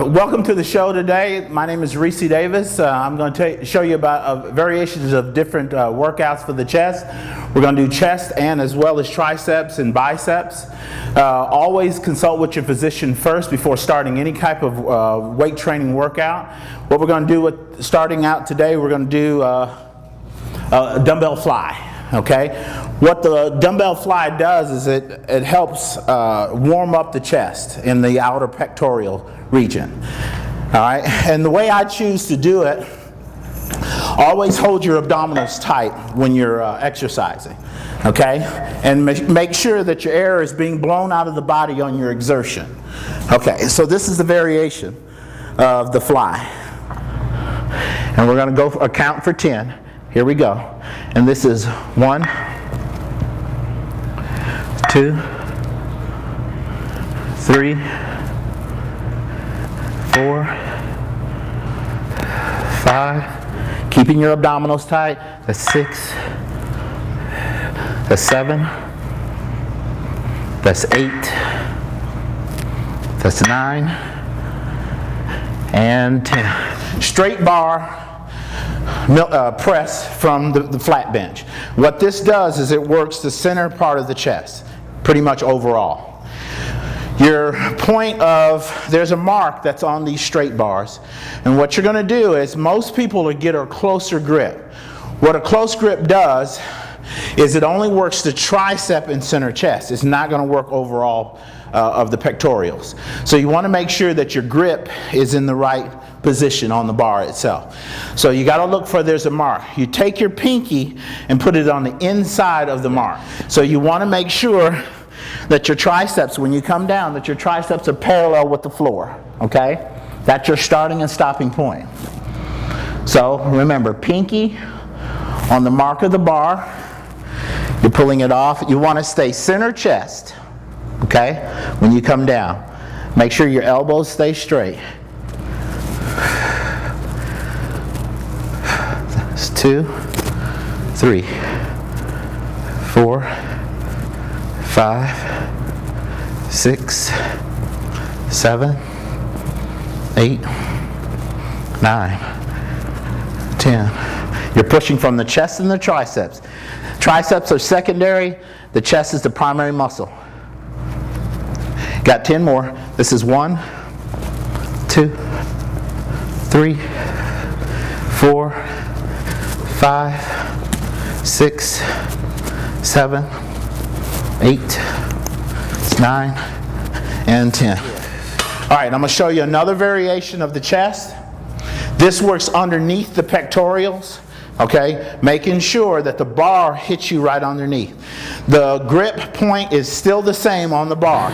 Welcome to the show today. My name is Reese Davis. I'm going to show you about variations of different workouts for the chest. We're going to do chest and as well as triceps and biceps. Always consult with your physician first before starting any type of weight training workout. What we're going to do with starting out today, we're going to do a dumbbell fly. Okay, what the dumbbell fly does is it helps warm up the chest in the outer pectoral region. All right, and the way I choose to do it, always hold your abdominals tight when you're exercising. Okay, and make sure that your air is being blown out of the body on your exertion. Okay, so this is the variation of the fly, and we're going to go count for 10. Here we go. And this is 1, 2, 3, 4, 5. Keeping your abdominals tight. That's 6. That's 7. That's 8. That's 9. And 10. Straight bar press from the flat bench. What this does is it works the center part of the chest, pretty much overall. Your point of, there's a mark that's on these straight bars, and what you're going to do is most people will get a closer grip. What a close grip does is it only works the tricep and center chest. It's not going to work overall of the pectorals. So you want to make sure that your grip is in the right position on the bar itself. So you got to look for there's a mark. You take your pinky and put it on the inside of the mark. So you want to make sure that your triceps, when you come down, that your triceps are parallel with the floor. Okay? That's your starting and stopping point. So remember, pinky on the mark of the bar. You're pulling it off. You want to stay center chest. Okay? When you come down, make sure your elbows stay straight. That's 2, 3, 4, 5, 6, 7, 8, 9, 10. You're pushing from the chest and the triceps. Triceps are secondary. The chest is the primary muscle. Got 10 more. This is 1, 2, 3, 4, 5, 6, 7, 8, 9, and 10. All right, I'm going to show you another variation of the chest. This works underneath the pectorals. Okay, making sure that the bar hits you right underneath. The grip point is still the same on the bar.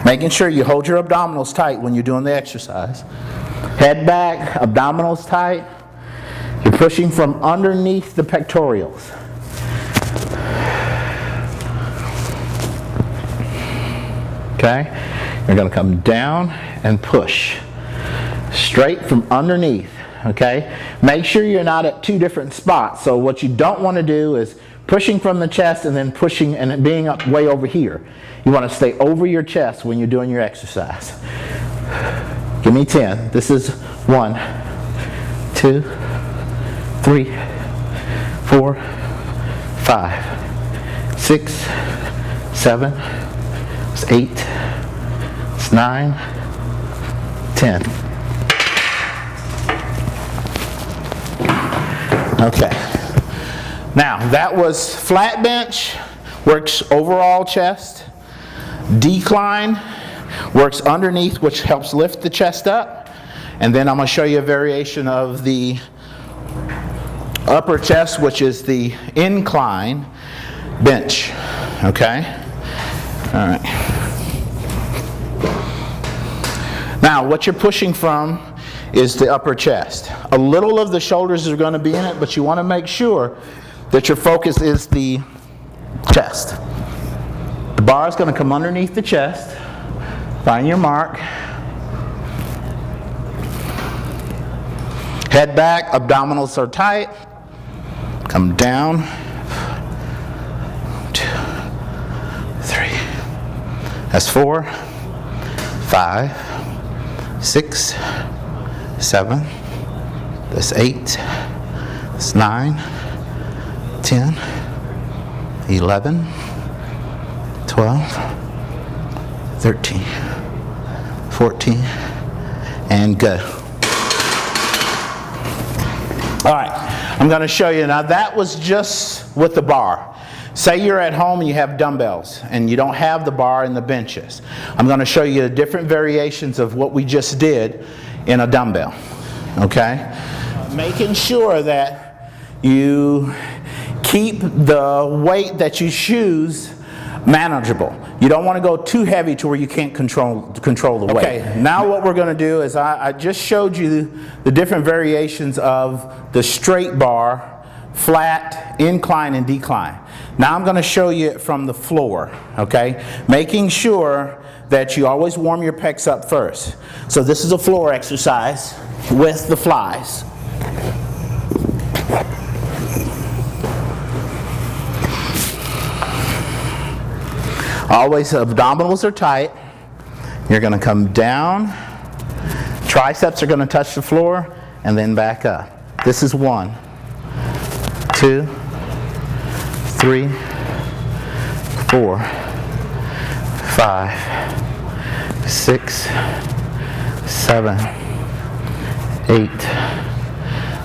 Making sure you hold your abdominals tight when you're doing the exercise. Head back, abdominals tight. You're pushing from underneath the pectorals. Okay, you're going to come down and push. Straight from underneath. Okay, make sure you're not at two different spots. So what you don't want to do is pushing from the chest and then pushing and being up way over here. You want to stay over your chest when you're doing your exercise. Give me 10. This is 1, 2, 3, 4, 5, 6, 7, 8, 9, 10. Okay, now that was flat bench, works overall chest. Decline works underneath, which helps lift the chest up. And then I'm going to show you a variation of the upper chest, which is the incline bench. Okay, all right. Now what you're pushing from is the upper chest. A little of the shoulders are going to be in it, but you want to make sure that your focus is the chest. The bar is going to come underneath the chest. Find your mark. Head back, abdominals are tight. Come down. 2, 3. That's 4, 5, 6, 7, that's 8, that's 9, 10, 11, 12, 13, 14, and go. All right, I'm going to show you. Now that was just with the bar. Say you're at home and you have dumbbells and you don't have the bar and the benches. I'm going to show you the different variations of what we just did in a dumbbell. Okay? Making sure that you keep the weight that you choose manageable. You don't want to go too heavy to where you can't control the weight. Okay, now what we're going to do is I just showed you the different variations of the straight bar, flat, incline, and decline. Now I'm going to show you it from the floor, okay? Making sure that you always warm your pecs up first. So this is a floor exercise with the flies. Always abdominals are tight. You're going to come down. Triceps are going to touch the floor and then back up. This is 1, 2, 3, 4, 5, 6, 7, 8,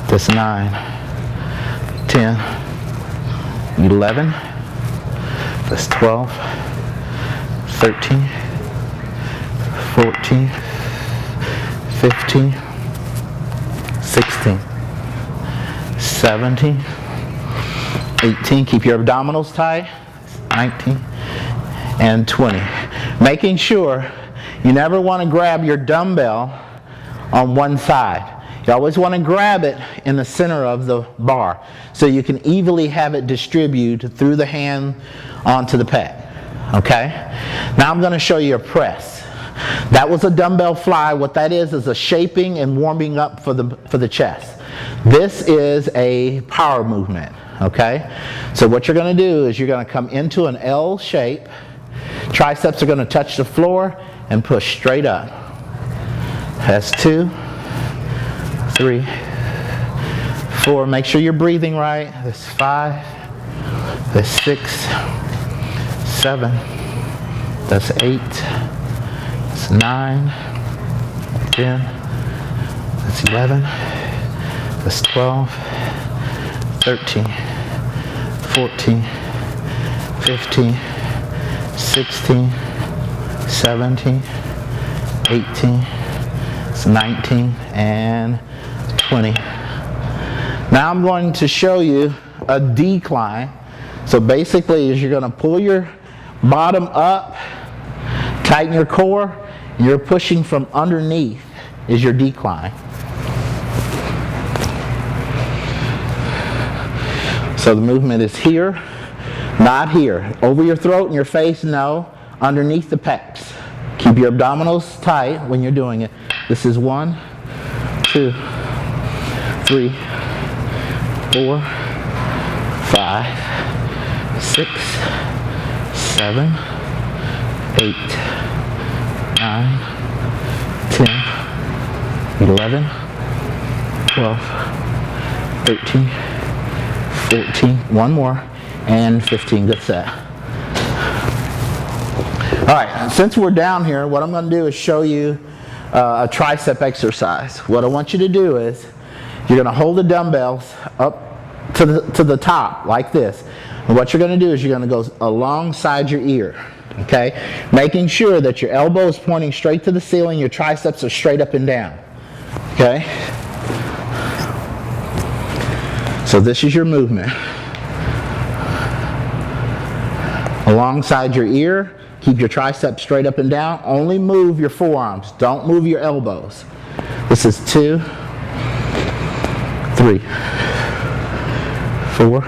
that's 9, 10, 11, that's 12, 13, 14, 15, 16, 17, 18, keep your abdominals tight, 19, and 20. Making sure you never want to grab your dumbbell on one side. You always want to grab it in the center of the bar so you can evenly have it distribute through the hand onto the pec. Okay? Now I'm going to show you a press. That was a dumbbell fly. What that is a shaping and warming up for the chest. This is a power movement. Okay? So what you're going to do is you're going to come into an L shape. Triceps are going to touch the floor and push straight up. That's 2, 3, 4. Make sure you're breathing right. That's 5. That's 6. 7. That's 8. That's 9. 10. That's 11. That's 12. 13. 14. 15. 16. 17. 18. It's 19 and 20. Now I'm going to show you a decline. So basically is you're going to pull your bottom up, tighten your core, and you're pushing from underneath is your decline. So the movement is here, not here. Over your throat and your face, no. Underneath the pecs. Keep your abdominals tight when you're doing it. This is 1, 2, 3, 4, 5, 6, 7, 8, 9, 10, 11, 12, 13, 14, one more, and 15. Good set. All right, since we're down here, what I'm going to do is show you a tricep exercise. What I want you to do is you're going to hold the dumbbells up to the top like this. And what you're going to do is you're going to go alongside your ear. Okay? Making sure that your elbow is pointing straight to the ceiling, your triceps are straight up and down. Okay? So this is your movement. Alongside your ear, keep your triceps straight up and down. Only move your forearms. Don't move your elbows. This is 2, 3, 4,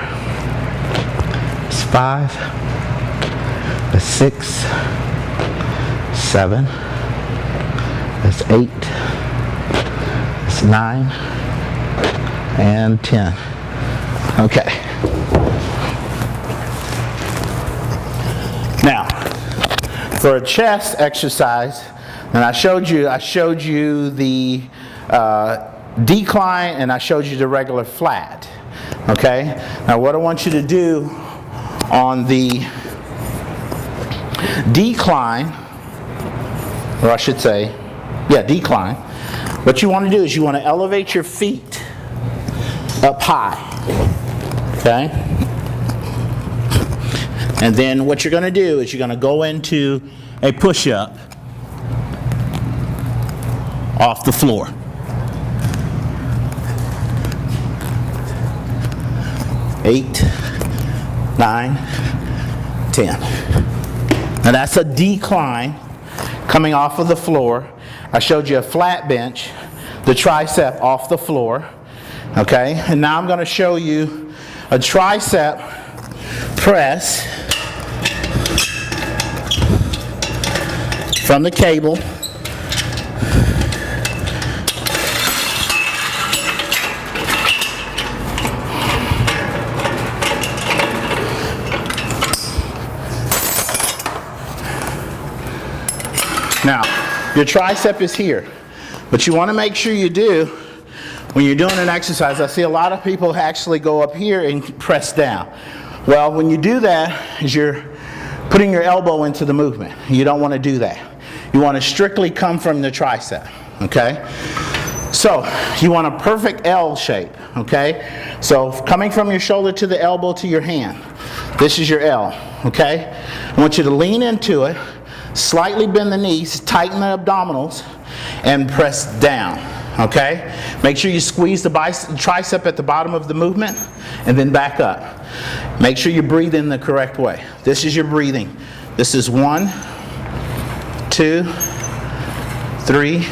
5, 6, 7, that's 8, that's 9, and 10. Okay. Now, for a chest exercise, And I showed you the decline, and I showed you the regular flat. Okay? Now what I want you to do on the decline, or I should say, yeah, decline, what you want to do is you want to elevate your feet up high. Okay? And then what you're going to do is you're going to go into a push-up off the floor. 8, 9, 10. Now that's a decline coming off of the floor. I showed you a flat bench, the tricep off the floor. Okay, and now I'm going to show you a tricep press from the cable. Now, your tricep is here, but you want to make sure you do, when you're doing an exercise, I see a lot of people actually go up here and press down. Well, when you do that, is you're putting your elbow into the movement. You don't want to do that. You want to strictly come from the tricep, okay? So, you want a perfect L shape, okay? So, coming from your shoulder to the elbow to your hand, this is your L, okay? I want you to lean into it, slightly bend the knees, tighten the abdominals, and press down, okay? Make sure you squeeze the tricep at the bottom of the movement, and then back up. Make sure you breathe in the correct way. This is your breathing. This is 1, 2, 3,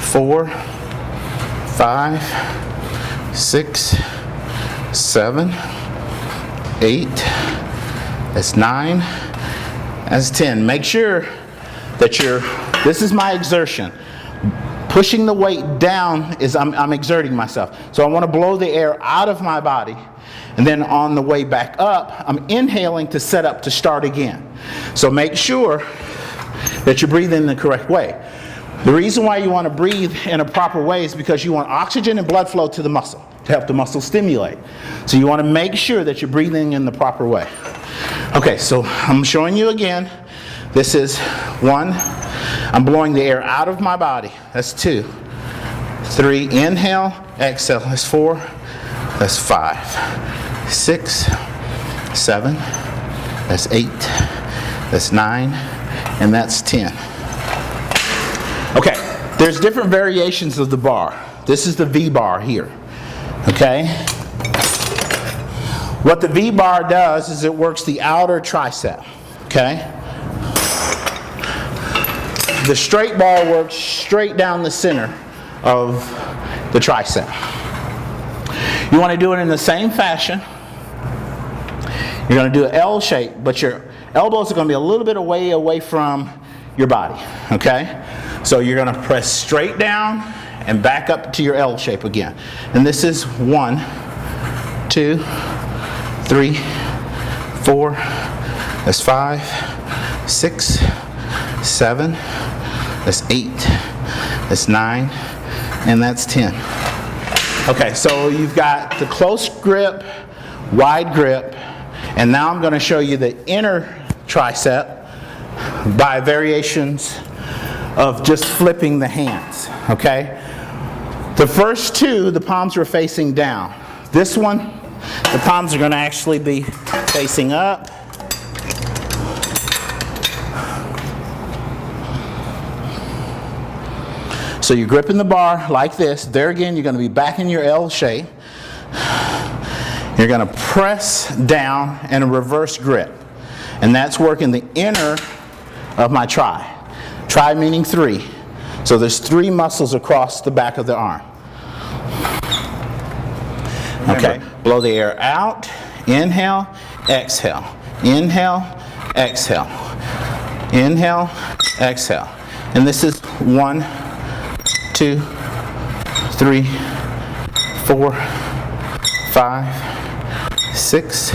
4, 5, 6, 7, 8, that's 9, that's 10. Make sure that this is my exertion. Pushing the weight down is I'm exerting myself. So I want to blow the air out of my body, and then on the way back up, I'm inhaling to set up to start again. So make sure that you breathe in the correct way. The reason why you want to breathe in a proper way is because you want oxygen and blood flow to the muscle, to help the muscle stimulate. So you want to make sure that you're breathing in the proper way. Okay, so I'm showing you again. This is 1. I'm blowing the air out of my body. That's 2. 3. Inhale, exhale. That's 4. That's 5. 6. 7. That's 8. That's 9. And that's 10. Okay, there's different variations of the bar. This is the V bar here. Okay? What the V bar does is it works the outer tricep. Okay? The straight bar works straight down the center of the tricep. You want to do it in the same fashion. You're going to do an L shape, but your elbows are going to be a little bit away from your body. Okay? So you're going to press straight down and back up to your L shape again. And this is 1, 2, 3, 4, that's 5, 6, 7, that's 8, that's 9, and that's 10. Okay, so you've got the close grip, wide grip, and now I'm going to show you the inner tricep by variations of just flipping the hands, okay? The first two, the palms are facing down. This one, the palms are going to actually be facing up. So you're gripping the bar like this. There again, you're going to be back in your L shape. You're going to press down and a reverse grip. And that's working the inner of my tri. Tri meaning 3. So there's 3 muscles across the back of the arm. Okay, blow the air out. Inhale, exhale. Inhale, exhale. Inhale, exhale. And this is 1, 2, 3, 4, 5, 6,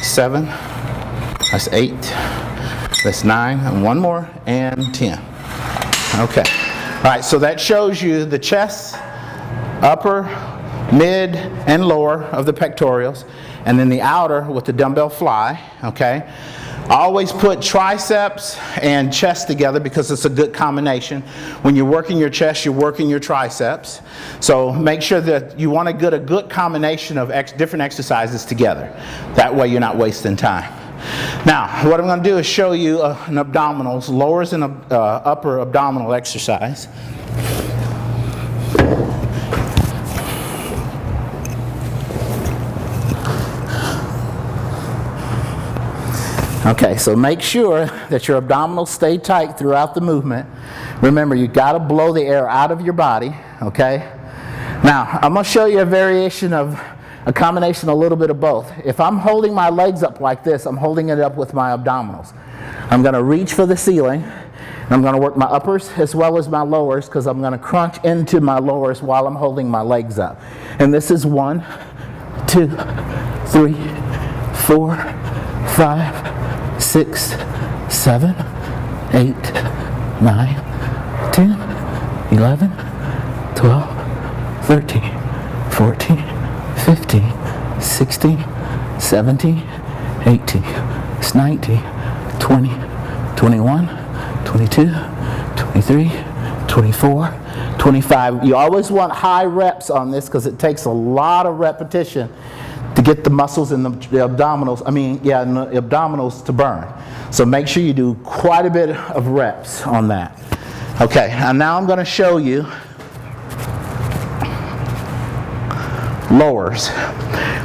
7, that's 8, that's 9, and one more, and 10. Okay. All right, so that shows you the chest, upper, mid, and lower of the pectorials, and then the outer with the dumbbell fly, okay? Always put triceps and chest together because it's a good combination. When you're working your chest, you're working your triceps. So make sure that you want to get a good combination of different exercises together. That way you're not wasting time. Now, what I'm going to do is show you an abdominals, lowers and upper abdominal exercise. Okay, so make sure that your abdominals stay tight throughout the movement. Remember, you got to blow the air out of your body, okay? Now, I'm going to show you a variation of a combination, a little bit of both. If I'm holding my legs up like this, I'm holding it up with my abdominals. I'm going to reach for the ceiling, and I'm going to work my uppers as well as my lowers because I'm going to crunch into my lowers while I'm holding my legs up. And this is 1, 2, 3, 4, 5, 6, 7, 8, 9, 10, 11, 12, 13, 14, 15, 16, 17, 18, 19, 20, 21, 22, 23, 24, 25. You always want high reps on this because it takes a lot of repetition to get the muscles in the abdominals, in the abdominals to burn. So make sure you do quite a bit of reps on that. Okay, and now I'm going to show you lowers.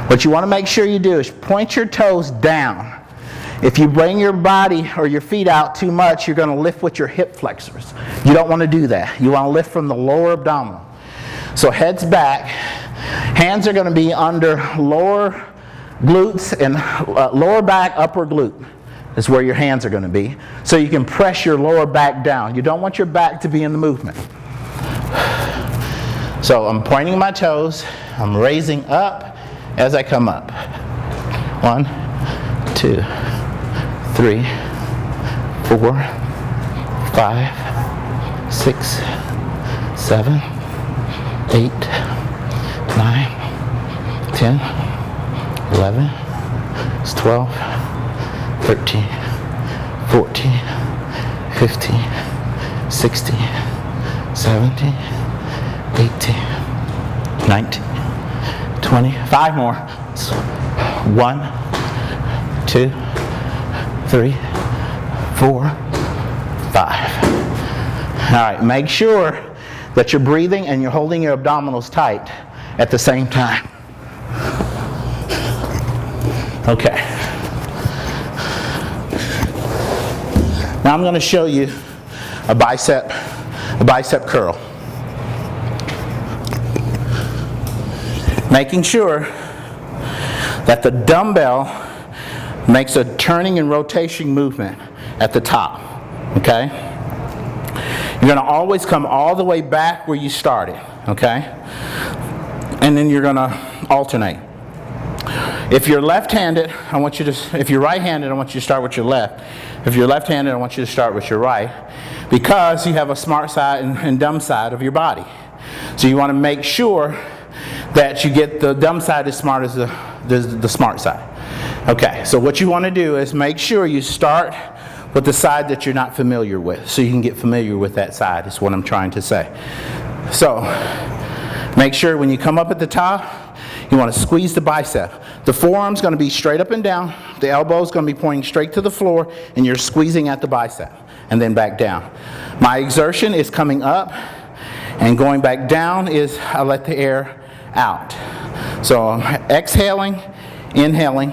What you want to make sure you do is point your toes down. If you bring your body or your feet out too much, you're going to lift with your hip flexors. You don't want to do that. You want to lift from the lower abdominal. So heads back. Hands are going to be under lower glutes and lower back, upper glute is where your hands are going to be. So you can press your lower back down. You don't want your back to be in the movement. So I'm pointing my toes. I'm raising up as I come up. 1, 2, 3, 4, 5, 6, 7, 8, 9, 10, 11, 12, 13, 14, 15, 16, 17, 18, 19, 20. 5 more. 1, 2, 3, 4, 5. All right, make sure that you're breathing and you're holding your abdominals tight at the same time. Okay. Now I'm going to show you a bicep curl. Making sure that the dumbbell makes a turning and rotation movement at the top. Okay? You're going to always come all the way back where you started, okay? And then you're going to alternate. If you're left-handed, if you're right-handed, I want you to start with your left. If you're left-handed, I want you to start with your right, because you have a smart side and dumb side of your body. So you want to make sure that you get the dumb side as smart as the smart side. Okay, so what you want to do is make sure you start with the side that you're not familiar with, so you can get familiar with that side, is what I'm trying to say. So make sure when you come up at the top, you want to squeeze the bicep. The forearm's going to be straight up and down, the elbow's going to be pointing straight to the floor, and you're squeezing at the bicep, and then back down. My exertion is coming up, and going back down is I let the air out. So I'm exhaling, inhaling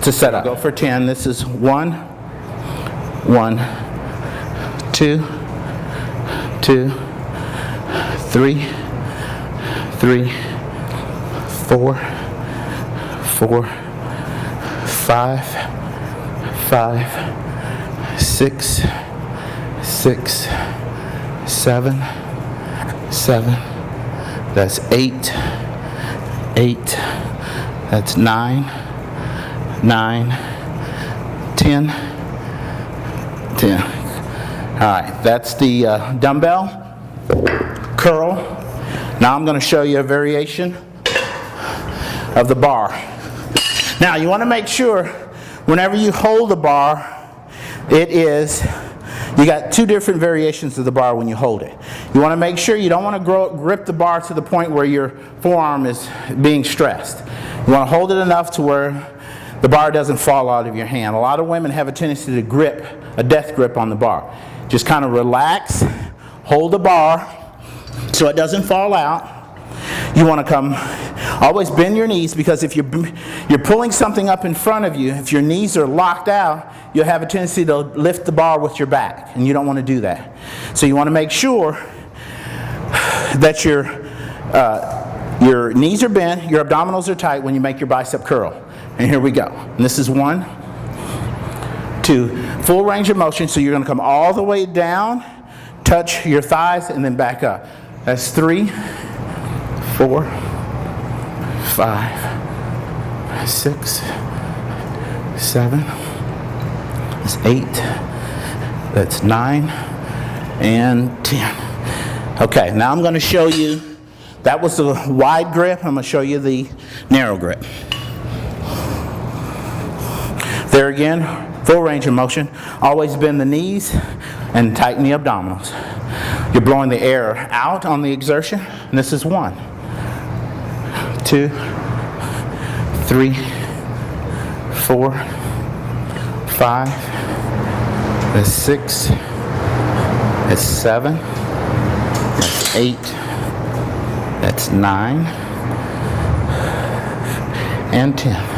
to set up. Go for 10. This is 1, 1, 2, 2, 3, 3, 4, 4, 5, 5, 6, 6, 7, 7. That's 8, 8. That's 9, 9, 10, 10. right, that's the dumbbell curl. Now I'm going to show you a variation of the bar. Now you want to make sure whenever you hold the bar, you got two different variations of the bar when you hold it. You want to make sure you don't want to grip the bar to the point where your forearm is being stressed. You want to hold it enough to where the bar doesn't fall out of your hand. A lot of women have a tendency to grip, a death grip on the bar. Just kind of relax, hold the bar so it doesn't fall out. You want to always bend your knees, because if you're pulling something up in front of you, if your knees are locked out, you'll have a tendency to lift the bar with your back, and you don't want to do that. So you want to make sure that your knees are bent, your abdominals are tight when you make your bicep curl. And here we go. And this is 1, 2, full range of motion. So you're going to come all the way down, touch your thighs, and then back up. That's 3, 4, 5, 6, 7, that's 8, that's 9, and 10. Okay, now I'm going to show you, that was the wide grip, I'm going to show you the narrow grip. There again, full range of motion. Always bend the knees and tighten the abdominals. You're blowing the air out on the exertion, and this is 1, 2, 3, 4, 5, that's 6, that's 7, that's 8, that's 9, and 10.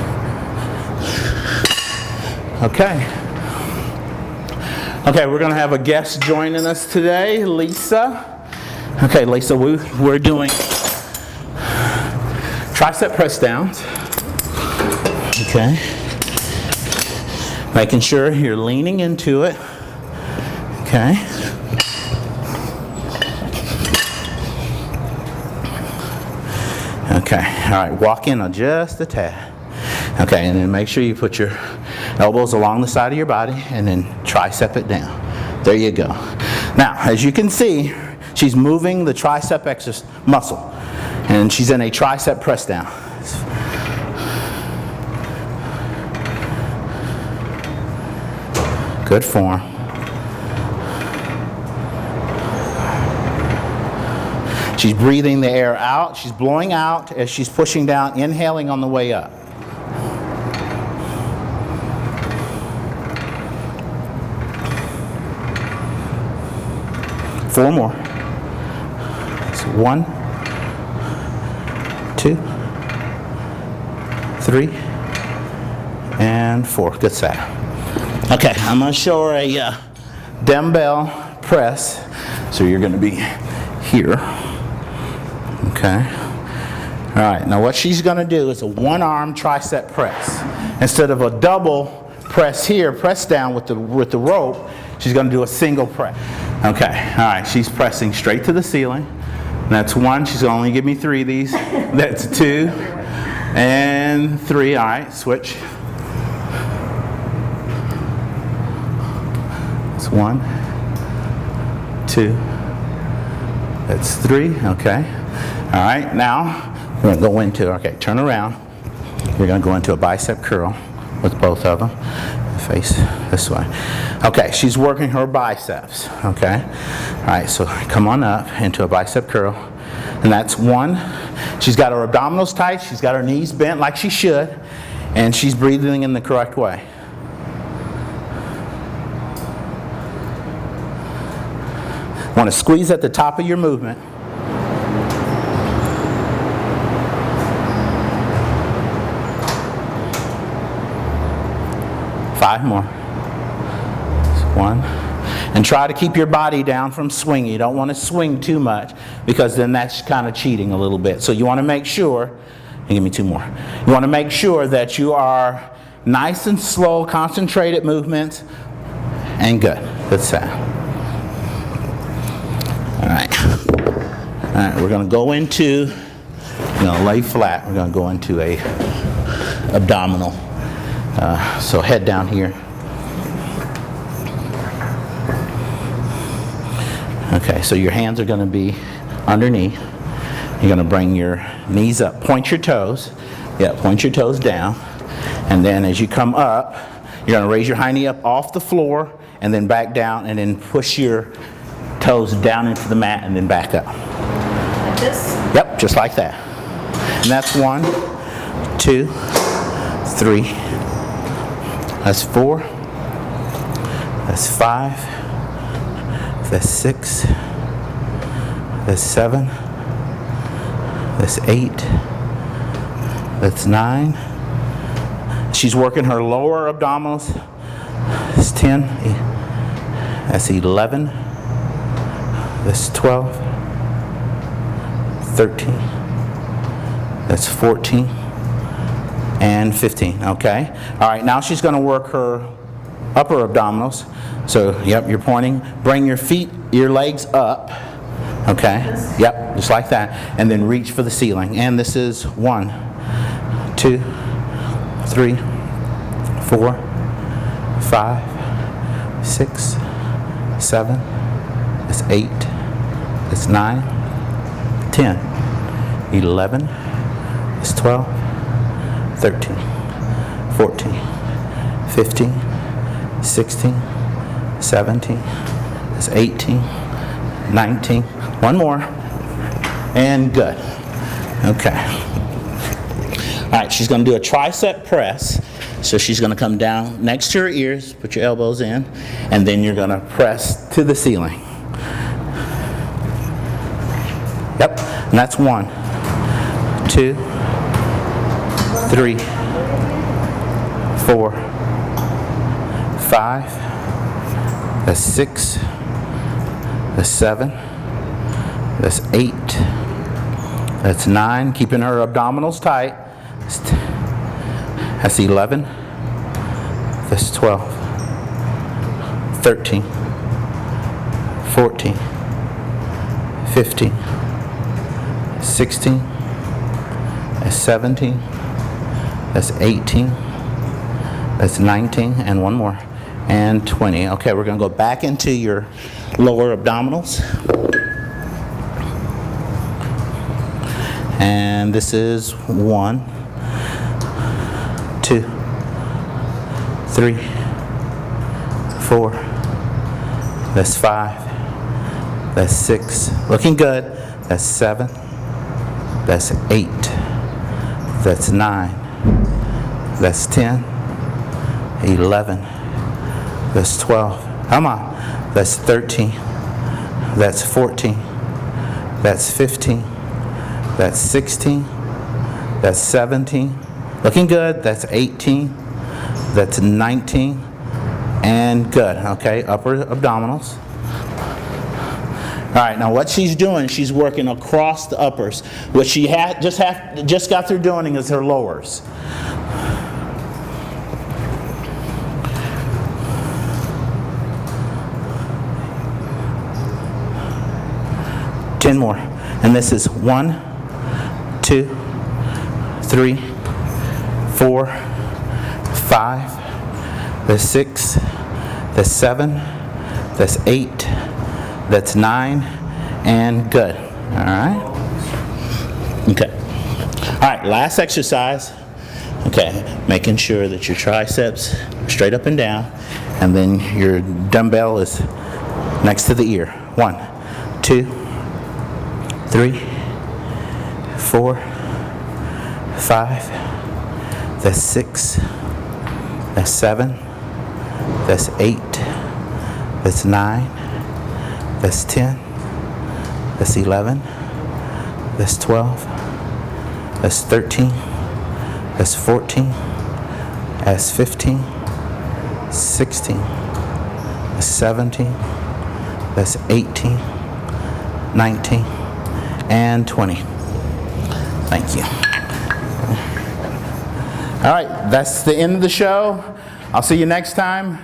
Okay. Okay, we're going to have a guest joining us today, Lisa. Okay, Lisa, we're doing tricep press downs. Okay. Making sure you're leaning into it. Okay. Okay, all right, walk in on just a tad. Okay, and then make sure you put your elbows along the side of your body and then tricep it down. There you go. Now, as you can see, she's moving the tricep muscle, and she's in a tricep press down. Good form. She's breathing the air out. She's blowing out as she's pushing down, inhaling on the way up. Four more. So 1, 2, 3, and 4. Good set. Okay, I'm going to show her a dumbbell press. So you're going to be here. Okay. All right. Now what she's going to do is a one-arm tricep press. Instead of a double press here, press down with the rope, she's going to do a single press. Okay. All right. She's pressing straight to the ceiling. That's 1. She's going to only give me 3 of these. That's 2 and 3. All right. Switch. That's 1, 2. That's 3. Okay. All right, now we're going to go into, okay, turn around. We're going to go into a bicep curl with both of them. Face this way. Okay, she's working her biceps, okay? All right, so come on up into a bicep curl. And that's 1. She's got her abdominals tight. She's got her knees bent like she should. And she's breathing in the correct way. Want to squeeze at the top of your movement. 5 more. 1. And try to keep your body down from swinging. You don't want to swing too much, because then that's kind of cheating a little bit. So you want to make sure, and give me 2 more. You want to make sure that you are nice and slow, concentrated movements, and good. Good set. All right. All right, we're going to go into, we're going to lay flat. We're going to go into a abdominal. So head down here. Okay, so your hands are going to be underneath. You're going to bring your knees up. Point your toes. Yeah, point your toes down. And then as you come up, you're going to raise your high knee up off the floor and then back down and then push your toes down into the mat and then back up. Like this? Yep, just like that. And that's 1, 2, 3. That's 4. That's 5. That's 6. That's 7. That's 8. That's 9. She's working her lower abdominals. That's 10. That's 11. That's 12. 13. That's 14. And 15. Okay. All right. Now she's going to work her upper abdominals. So, yep, you're pointing. Bring your feet, your legs up. Okay. Yep, just like that. And then reach for the ceiling. And this is 1, 2, 3, 4, 5, 6, 7. That's 8. That's 9. 10. 11. That's 12. 13. 14. 15. 16. 17. That's 18. 19. One more. And good. Okay. All right, she's going to do a tricep press. So she's going to come down next to her ears, put your elbows in, and then you're going to press to the ceiling. Yep, and that's 1, 2, 3, 4, 5, that's 6, that's 7, that's 8, that's 9, keeping her abdominals tight. That's 11, that's 12, 13, 14, 15, 16, that's 17, that's 18, that's 19, and one more, and 20. Okay, we're going to go back into your lower abdominals. And this is 1, 2, 3, 4, that's 5, that's 6, looking good, that's 7, that's 8, that's 9, that's 10, 11, that's 12, come on, that's 13, that's 14, that's 15, that's 16, that's 17, looking good, that's 18, that's 19, and good. Okay, upper abdominals. All right, now what she's doing, she's working across the uppers. What she just got through doing is her lowers. Ten more, and this is 1, 2, 3, 4, 5, that's 6, that's 7, that's 8, that's 9, and good. All right. Okay. All right, last exercise. Okay, making sure that your triceps are straight up and down, and then your dumbbell is next to the ear. 1, 2, 3, 4, 5, that's 6, that's 7, that's 8, that's 9, that's 10, that's 11, that's 12, that's 13, that's 14, that's 15, 16, that's 17, that's 18, 19, and 20. Thank you. All right, that's the end of the show. I'll see you next time.